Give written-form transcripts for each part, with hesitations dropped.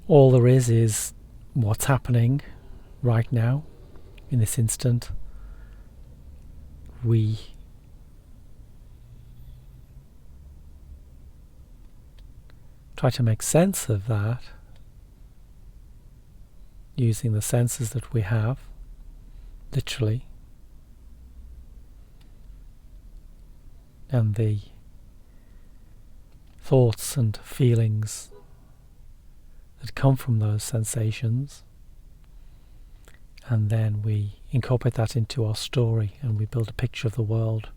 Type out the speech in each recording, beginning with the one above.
All there is what's happening right now, in this instant. We try to make sense of that using the senses that we have, literally, and the thoughts and feelings that come from those sensations, and then we incorporate that into our story and we build a picture of the world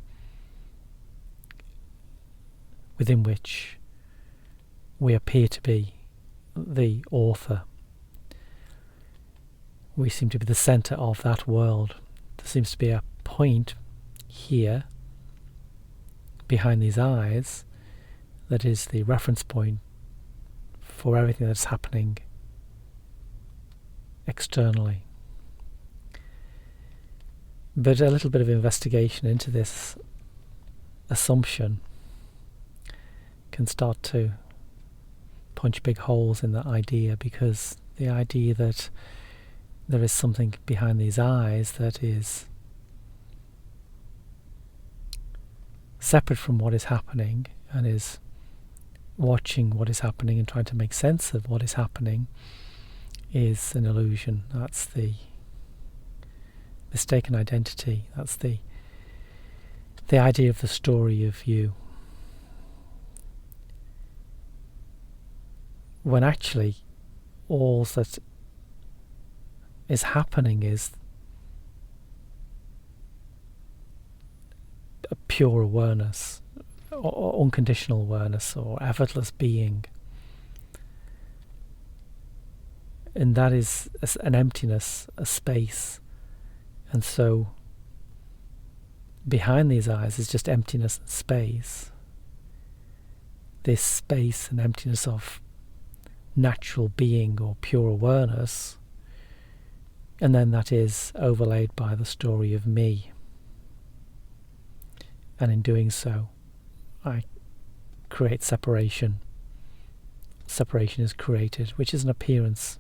within which we appear to be the author. We seem to be the centre of that world. There seems to be a point here behind these eyes that is the reference point for everything that's happening externally. But a little bit of investigation into this assumption can start to punch big holes in that idea, because the idea that there is something behind these eyes that is separate from what is happening and is watching what is happening and trying to make sense of what is happening is an illusion. That's the mistaken identity. That's the idea of the story of you. When actually all that is happening is a pure awareness, or unconditional awareness, or effortless being. And that is an emptiness, a space. And so behind these eyes is just emptiness and space. This space and emptiness of natural being or pure awareness, and then that is overlaid by the story of me. And in doing so, I create separation. Separation is created, which is an appearance,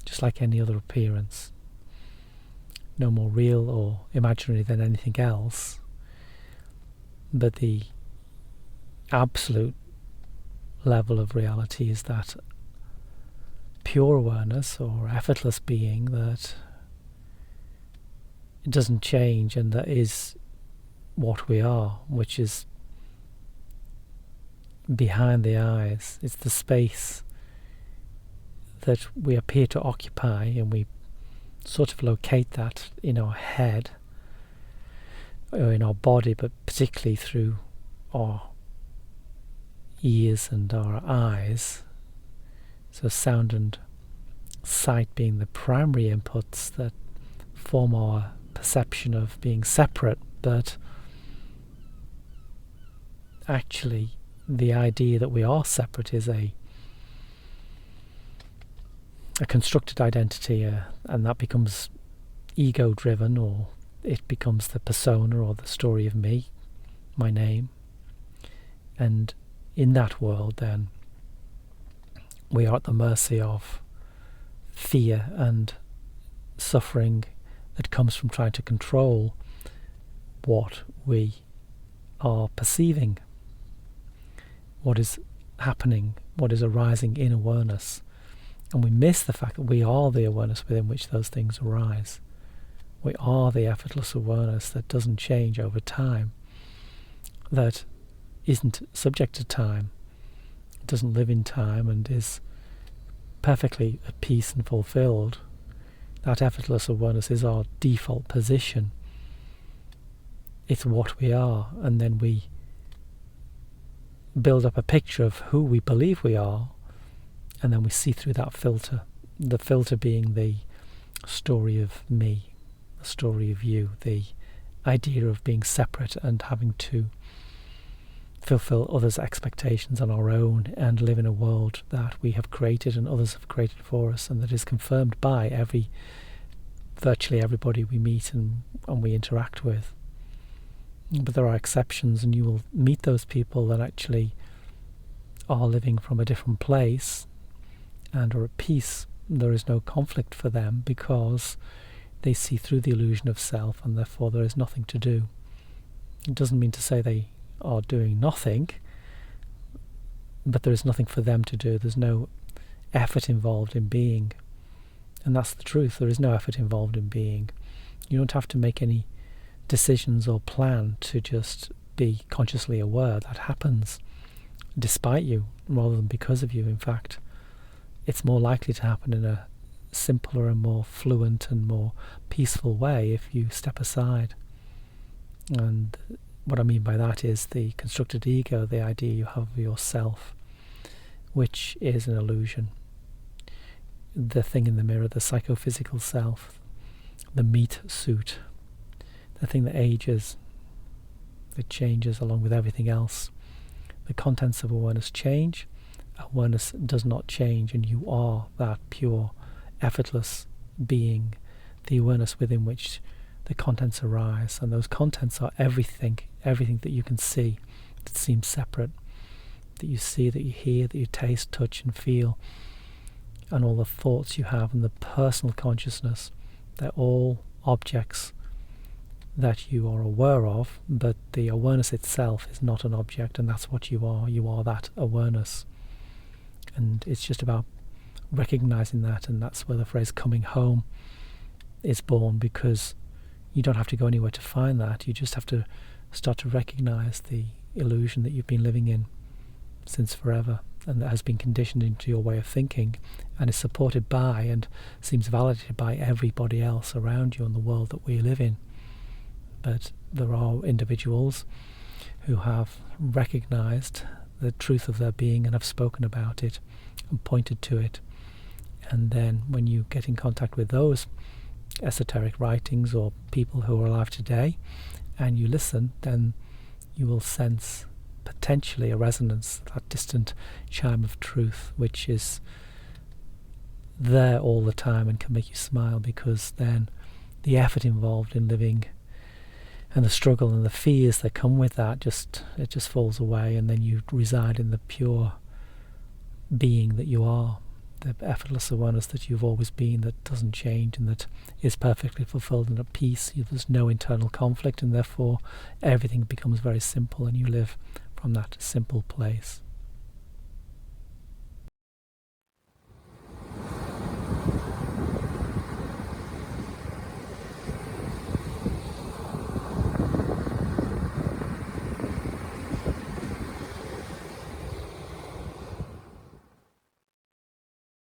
just like any other appearance. No more real or imaginary than anything else. But the absolute level of reality is that pure awareness or effortless being that it doesn't change, and that is what we are, which is behind the eyes. It's the space that we appear to occupy, and we sort of locate that in our head or in our body, but particularly through our ears and our eyes. So sound and sight being the primary inputs that form our perception of being separate, but actually the idea that we are separate is a constructed identity, and that becomes ego driven, or it becomes the persona or the story of me, my name. And in that world then we are at the mercy of fear and suffering that comes from trying to control what we are perceiving, what is happening, what is arising in awareness. And we miss the fact that we are the awareness within which those things arise. We are the effortless awareness that doesn't change over time, that isn't subject to time, doesn't live in time, and is perfectly at peace and fulfilled. That effortless awareness is our default position. It's what we are, and then we build up a picture of who we believe we are, and then we see through that filter, the filter being the story of me, the story of you, the idea of being separate and having to fulfill others' expectations on our own and live in a world that we have created and others have created for us, and that is confirmed by virtually everybody we meet and we interact with. But there are exceptions, and you will meet those people that actually are living from a different place and are at peace. There is no conflict for them because they see through the illusion of self, and therefore there is nothing to do. It doesn't mean to say they are doing nothing, but there is nothing for them to do. There's no effort involved in being. And that's the truth. There is no effort involved in being. You don't have to make any decisions or plan to just be consciously aware. That happens despite you rather than because of you. In fact, it's more likely to happen in a simpler and more fluent and more peaceful way if you step aside. And what I mean by that is the constructed ego, the idea you have of yourself, which is an illusion. The thing in the mirror, the psychophysical self, the meat suit, the thing that ages, it changes along with everything else. The contents of awareness change, awareness does not change, and you are that pure, effortless being, the awareness within which the contents arise. And those contents are everything that you can see that seems separate, that you see, that you hear, that you taste, touch and feel, and all the thoughts you have and the personal consciousness. They're all objects that you are aware of, but the awareness itself is not an object, and that's what you are. You are that awareness. And it's just about recognizing that, and that's where the phrase coming home is born, because you don't have to go anywhere to find that. You just have to start to recognize the illusion that you've been living in since forever, and that has been conditioned into your way of thinking, and is supported by and seems validated by everybody else around you in the world that we live in. But there are individuals who have recognized the truth of their being and have spoken about it and pointed to it. And then when you get in contact with those esoteric writings or people who are alive today, and you listen, then you will sense potentially a resonance, that distant chime of truth, which is there all the time and can make you smile, because then the effort involved in living and the struggle and the fears that come with that just falls away, and then you reside in the pure being that you are, the effortless awareness that you've always been, that doesn't change and that is perfectly fulfilled and at peace. There's no internal conflict, and therefore everything becomes very simple, and you live from that simple place.